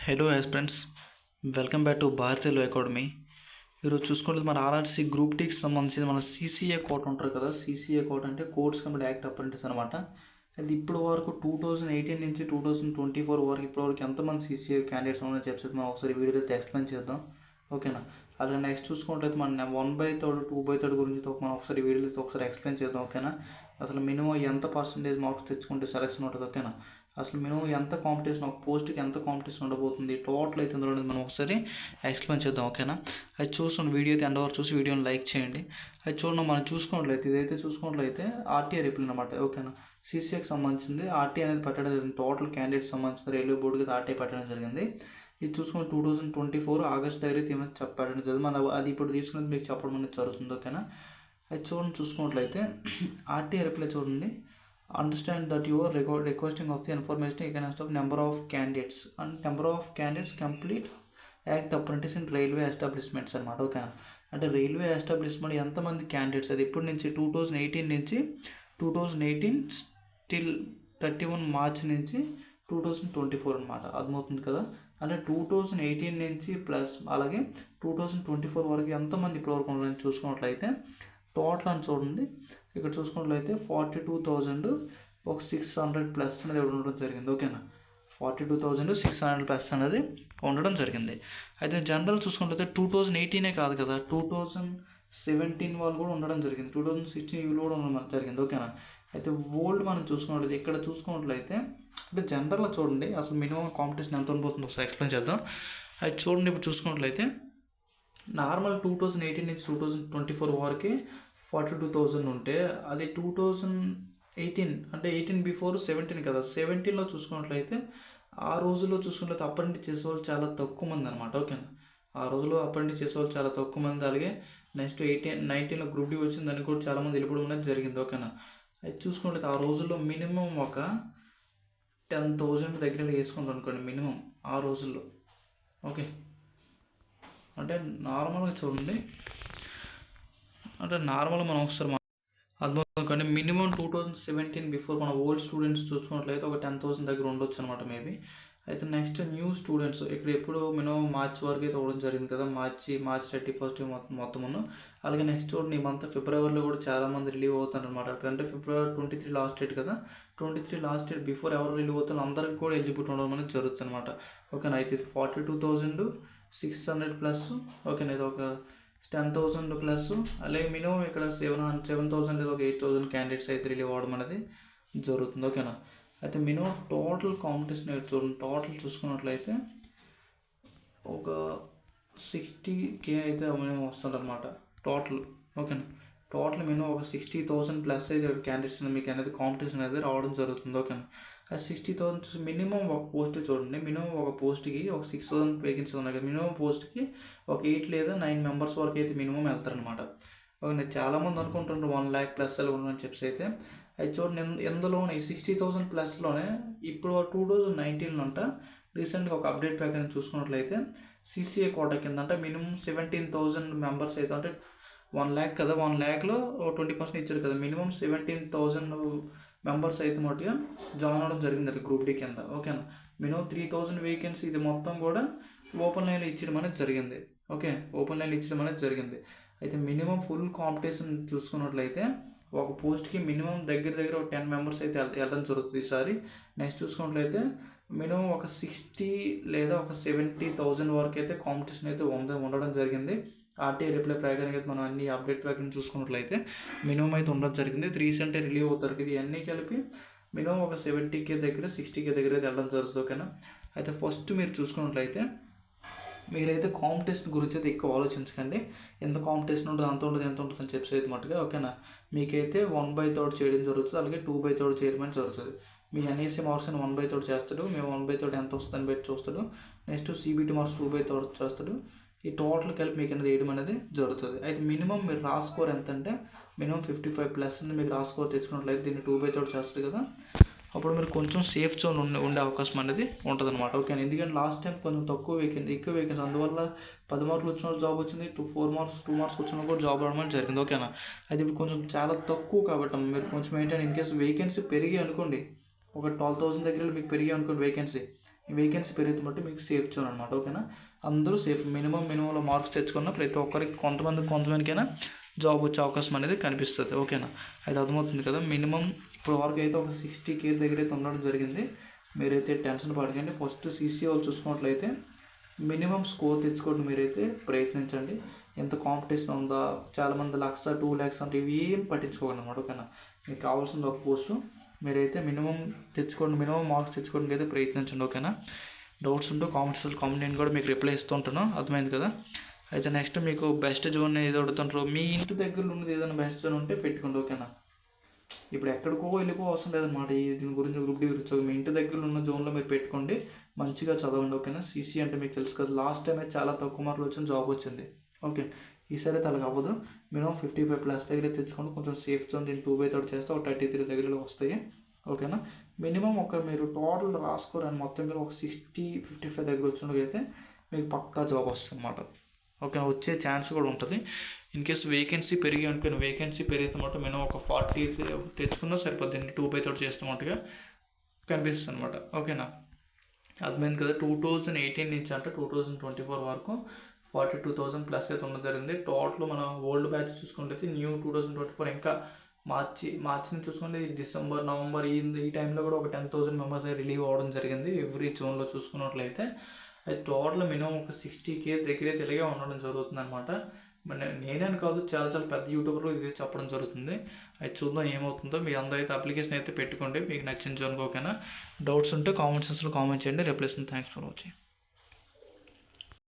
Hello friends, welcome back to Bharatiya academy. ఈరోజు చూసుకుంటే మన ఆర్ఆర్సీ గ్రూప్ టీకి సంబంధించి మన సీసీఏ కోట ఉంటారు కదా. సీసీఏ కోట అంటే కోర్స్ కంప్లీట్ యాక్ట్ అప్రెంటిస్ అనమాట. అది ఇప్పుడు వరకు 2018 నుంచి 2024 వరకు ఇప్పటివరకు ఎంతమంది సీసీఏ క్యాండిడేట్స్ ఉన్నాయని చెప్పేసి మనం ఒకసారి వీడియోలో అయితే ఎక్స్ప్లెయిన్ చేద్దాం, ఓకేనా. అలాగే నెక్స్ట్ చూసుకున్నట్లయితే మన 1/3 2/3 గురించి మనం ఒకసారి వీడియోలో ఒకసారి ఎక్స్ప్లెయిన్ చేద్దాం, ఓకేనా. అసలు మినిమం ఎంత పర్సెంటేజ్ మార్క్స్ తెచ్చుకుంటే సెలెక్షన్ ఉంటుంది, ఓకేనా. అసలు మినిమం ఎంత కాంపిటీషన్, ఒక పోస్ట్కి ఎంత కాంపిటీషన్ ఉండబోతుంది టోటల్ అయితే ఇందులో మనం ఒకసారి ఎక్స్ప్లెయిన్ చేద్దాం, ఓకేనా. అది చూస్తున్న వీడియో అయితే ఎండ్ వరకు చూసి వీడియోని లైక్ చేయండి. అది చూడండి, మనం చూసుకున్నట్లయితే ఇదైతే చూసుకున్నట్లయితే ఆర్టీఆర్ రిప్లై అనమాట, ఓకేనా. సీసీఏకి సంబంధించింది ఆర్టీ అనేది పెట్టడం జరిగింది. టోటల్ క్యాండిడేట్స్ సంబంధించిన రైల్వే బోర్డుకి ఆర్టీ పెట్టడం జరిగింది. ఇది చూసుకుని 2024 ఆగస్ట్ దగ్గర ఏమైనా చెప్పడం జరిగింది. మన అది ఇప్పుడు తీసుకునేది మీకు చెప్పడం అనేది జరుగుతుంది, ఓకేనా. అది చూడండి, చూసుకున్నట్లయితే ఆర్టీఆర్ రిప్లై చూడండి. Understand that you are requesting of the information against of number of candidates and number of candidates complete act apprentice in railway establishments అనమాట, ఓకేనా. అంటే రైల్వే ఎస్టాబ్లిష్మెంట్ ఎంతమంది క్యాండిడేట్స్, అది ఇప్పటి నుంచి 2018 నుంచి 2018 స్టిల్ 31 మార్చ్ నుంచి 2024 అనమాట. అర్థమవుతుంది కదా. అంటే 2018 నుంచి ప్లస్ అలాగే 2024 వరకు ఎంతమంది ఇప్పటివరకు ఉన్నారని చూసుకున్నట్లయితే టోటల్ అని చూడండి. ఇక్కడ చూసుకున్నట్లయితే 42,000 ఒక 600 ప్లస్ అనేది ఉండడం జరిగింది, ఓకేనా. 42,600 ప్లస్ అనేది ఉండడం జరిగింది. అయితే జనరల్ చూసుకున్నట్లయితే 2018 కాదు కదా, 2017 వాళ్ళు కూడా ఉండడం జరిగింది, 2016 వీళ్ళు కూడా ఉండడం జరిగింది, ఓకేనా. అయితే ఓల్డ్ మనం చూసుకున్నట్లయితే ఇక్కడ చూసుకున్నట్లయితే అంటే జనరల్లో చూడండి అసలు మినిమం కాంపిటీషన్ ఎంత ఉండబోతుందో ఒకసారి ఎక్స్ప్లెయిన్ చేద్దాం. అది చూడండి, ఇప్పుడు చూసుకున్నట్లయితే నార్మల్ 2018 నుంచి 2024 వరకు 42,000 ఉంటే అది 2018 అంటే 18 బిఫోర్ 17 కదా, 17లో చూసుకున్నట్లయితే ఆ రోజుల్లో చూసుకున్నట్లయితే అప్రెంటిస్ చేసేవాళ్ళు చాలా తక్కువ మంది అనమాట, ఓకేనా. ఆ రోజుల్లో అప్రెంటిస్ చేసేవాళ్ళు చాలా తక్కువ మంది. అలాగే నెక్స్ట్ 19లో గ్రూప్ డి వచ్చింది, దానికి కూడా చాలామంది వెళ్ళిపోవడం అనేది జరిగింది, ఓకేనా. అది చూసుకున్నట్లయితే ఆ రోజుల్లో మినిమం ఒక 10,000 దగ్గర వేసుకుంటాం అనుకోండి మినిమం ఆ రోజుల్లో, ఓకే. అంటే నార్మల్గా చూడండి, అంటే నార్మల్గా మనం ఒకసారి అర్థం కానీ మినిమం 2017 బిఫోర్ మన ఓల్డ్ స్టూడెంట్స్ చూసుకున్నట్లయితే ఒక 10,000 దగ్గర ఉండొచ్చు అనమాట మేబీ. అయితే నెక్స్ట్ న్యూ స్టూడెంట్స్ ఇక్కడ ఎప్పుడు మినిమం మార్చ్ వరకు అయితే అవ్వడం జరిగింది కదా, మార్చ్ 31 మొత్తమును. అలాగే నెక్స్ట్ చూడండి ఈ మంత్ ఫిబ్రవరిలో కూడా చాలామంది రిలీవ్ అవుతారు అనమాట. అంటే ఫిబ్రవరి 23 లాస్ట్ డేట్ కదా, 23 లాస్ట్ డేట్ బిఫోర్ ఎవరు రిలీవ్ అవుతారో అందరికి కూడా ఎలిజిబిలిటీ ఉండడం అనేది జరుగుతుంది అనమాట, ఓకేనా. అయితే 42,600 ప్లస్, ఓకేనా. ఇది ఒక 10,000 ప్లస్ అలాగే మినిమం ఇక్కడ 7,000 లేదా ఒక 8,000 క్యాండిడేట్స్ అయితే రిలీవ్ అవ్వడం అనేది జరుగుతుంది, ఓకేనా. అయితే మినిమం టోటల్ కాంపిటీషన్ చూడండి, టోటల్ చూసుకున్నట్లయితే ఒక 60K అయితే మినిమం వస్తుందన్నమాట టోటల్, ఓకేనా. టోటల్ మినిమం ఒక 60,000 ప్లస్ అయితే క్యాండిడేట్స్ మీకు అనేది కాంపిటీషన్ అనేది రావడం జరుగుతుంది, ఓకేనా. అది 60,000 చూసి మినిమం ఒక పోస్ట్ చూడండి, మినిమం ఒక పోస్ట్కి ఒక 6,000 వేకెన్సీ ఉన్నాయి కదా, మినిమం పోస్ట్కి ఒక 8 లేదా 9 మెంబర్స్ వరకు అయితే మినిమం వెళ్తారనమాట, ఓకే. చాలామంది అనుకుంటుంటారు 1 lakh ప్లస్ అలా ఉందని చెప్పేసి. అయితే అది చూడండి, ఇందులోనే ఈ 60,000 ప్లస్లోనే ఇప్పుడు 2019లో అంట రీసెంట్గా ఒక అప్డేట్ ప్రకారం చూసుకున్నట్లయితే సీసీఏ కోటా కింద అంటే మినిమం 17,000 మెంబర్స్ అయితే, అంటే 1 lakh కదా, 1 lakhలో 20% ఇచ్చాడు కదా, మినిమం 17,000 మెంబర్స్ అయితే మటుగా జాయిన్ అవ్వడం జరిగింది అది గ్రూప్ డి కింద, ఓకేనా. మినిమం 3,000 వేకెన్సీ ఇది మొత్తం కూడా ఓపెన్ లైన్లో ఇచ్చడం అనేది జరిగింది, ఓకే. ఓపెన్ లైన్లో ఇచ్చడం అనేది జరిగింది. అయితే మినిమం ఫుల్ కాంపిటీషన్ చూసుకున్నట్లయితే ఒక పోస్ట్కి మినిమం దగ్గర ఒక 10 మెంబర్స్ అయితే వెళ్ళడం జరుగుతుంది ఈసారి. నెక్స్ట్ చూసుకున్నట్లయితే మినిమం ఒక 60 లేదా ఒక 70,000 వరకు అయితే కాంపిటీషన్ అయితే ఉండడం జరిగింది. ఆర్టీఐ రిప్లై ప్రకారం అయితే మనం అన్ని అప్డేట్ ప్రకారం చూసుకున్నట్లయితే మినిమం అయితే ఉండడం జరిగింది. రీసెంట్గా రిలీవ్ అవుతారు ఇది అన్నీ కలిపి మినిమం ఒక 70K దగ్గర 60K దగ్గర అయితే వెళ్ళడం జరుగుతుంది, ఓకేనా. అయితే ఫస్ట్ మీరు చూసుకున్నట్లయితే మీరైతే కాంపిటీషన్ గురించి అయితే ఎక్కువ ఆలోచించకండి, ఎంత కాంపిటీషన్ ఉంటుంది అంత ఉంటుంది ఎంత ఉంటుంది అని చెప్పేసి అయితే మట్టుగా, ఓకేనా. మీకైతే 1/3 చేయడం జరుగుతుంది, అలాగే 2/3 చేయడం జరుగుతుంది. మీ ఎన్ఈసీ మార్క్స్ అని 1/3 చేస్తాడు, మేము 1/3 ఎంత వస్తుందని పెట్టి చూస్తాడు. నెక్స్ట్ సిబిటి మార్క్స్ 2/3 చేస్తాడు. ఈ టోటల్ కలిపి మీకు అనేది వేయడం అనేది జరుగుతుంది. అయితే మినిమం మీరు రాస్కోర్ ఎంత అంటే మినిమం 55 ప్లస్ మీకు రాస్కోర్ తెచ్చుకున్నట్లయితే దీన్ని 2/3 చేస్తుంది కదా, అప్పుడు మీరు కొంచెం సేఫ్ జోన్ ఉండే అవకాశం అనేది ఉంటుంది అనమాట, ఓకే. ఎందుకంటే లాస్ట్ టైం కొంచెం ఎక్కువ వేకెన్సీ అందువల్ల 10 మార్కులు వచ్చిన వాళ్ళు జాబ్ వచ్చింది, 2 మార్క్స్ వచ్చిన కూడా జాబ్ రావడం జరిగింది, ఓకేనా. అది ఇప్పుడు కొంచెం చాలా తక్కువ కాబట్టి మీరు కొంచెం ఏంటంటే ఇన్ కేసు వేకెన్సీ పెరిగి అనుకోండి, ఒక 12,000 దగ్గర మీకు పెరిగి అనుకోండి వేకెన్సీ, వేకెన్సీ పెరిగితే బట్టి మీకు సేఫ్ జోన్ అనమాట. ఓకేనా, అందరూ సేఫ్. మినిమంలో మార్క్స్ తెచ్చుకున్న ప్రతి ఒక్కరికి కొంతమందికైనా జాబ్ వచ్చే అవకాశం అనేది కనిపిస్తుంది. ఓకేనా, అది అర్థమవుతుంది కదా. మినిమం ఇప్పుడు వరకు అయితే ఒక 60K దగ్గర అయితే ఉండడం జరిగింది. మీరైతే టెన్షన్ పడకండి. ఫస్ట్ సీసీ వాళ్ళు చూసుకున్నట్లయితే మినిమం స్కోర్ తెచ్చుకోండి. మీరైతే ప్రయత్నించండి. ఎంత కాంపిటీషన్ ఉందా, చాలామంది 1,00,000 2 lakhs అంటే ఇవి ఏం పట్టించుకోకండి అనమాట. ఓకేనా, మీకు కావాల్సింది ఒక పోస్టు. మీరైతే మినిమం తెచ్చుకోండి, మినిమం మార్క్స్ తెచ్చుకోవడానికి అయితే ప్రయత్నించండి. ఓకేనా, డౌట్స్ ఉంటూ కామెంట్ నేను కూడా మీకు రిప్లై ఇస్తుంటాను. అర్థమైంది కదా. అయితే నెక్స్ట్ మీకు బెస్ట్ జోన్ ఏదో అడుగుతుంటారు. మీ ఇంటి దగ్గరలో ఉన్నది ఏదైనా బెస్ట్ జోన్ ఉంటే పెట్టుకోండి. ఓకేనా, ఇప్పుడు ఎక్కడికో వెళ్ళిపో అవసరం లేదన్నమాట. దీని గురించి గ్రూప్ డి గురించి మీ ఇంటి దగ్గర ఉన్న జోన్లో మీరు పెట్టుకోండి, మంచిగా చదవండి. ఓకేనా, సీసీ అంటే మీకు తెలుసు కదా, లాస్ట్ టైం అయితే చాలా తక్కువ మార్కులు వచ్చిన జాబ్ వచ్చింది. ఓకే, ఈసారి అయితే అలాగ అవ్వదు. మినిమం 55+ దగ్గర తెచ్చుకోండి. కొంచెం సేఫ్ జోన్. దీన్ని 2/3 చేస్తే ఒక 33 దగ్గరలో వస్తాయి. ఓకేనా, మినిమం మీరు టోటల్ రాసుకోరని మొత్తం మీద ఒక 60-55 దగ్గర వచ్చినట్లయితే మీకు పక్కా జాబ్ వస్తుంది అన్నమాట. ఓకే, వచ్చే ఛాన్స్ కూడా ఉంటుంది. ఇన్ కేస్ వేకెన్సీ పెరిగి అనుకుని వేకెన్సీ పెరిగితే మటు మినిమం ఒక 40 తెచ్చుకున్నా సరిపోద్ది. 2/3 చేస్తున్నట్టుగా కనిపిస్తుంది అనమాట. ఓకేనా, అర్థమైంది కదా. 2018 నుంచి అంటే 2024 వరకు 42,000+ అయితే ఉండడం జరిగింది. టోటల్ మన ఓల్డ్ బ్యాచ్ చూసుకుంటే న్యూ 2024 ఇంకా మార్చి నుంచి చూసుకుంటే డిసెంబర్, నవంబర్ ఈ టైంలో కూడా ఒక 10,000 మెంబర్స్ రిలీవ్ అవ్వడం జరిగింది ఎవ్రీ జోన్లో చూసుకున్నట్లయితే. అది టోటల్ మినిమం ఒక 60K దగ్గరే తెలిగే ఉండడం జరుగుతుంది అనమాట. నేనే కాదు, చాలా పెద్ద యూట్యూబర్లు ఇది చెప్పడం జరుగుతుంది. అది చూద్దాం ఏమవుతుందో. మీ అందరూ అయితే అప్లికేషన్ అయితే పెట్టుకోండి మీకు నచ్చిన జోన్కి. ఓకేనా, డౌట్స్ ఉంటే కామెంట్ సెక్షన్లో కామెంట్ చేయండి, రిప్లై ఇస్తాను. Thanks for watching.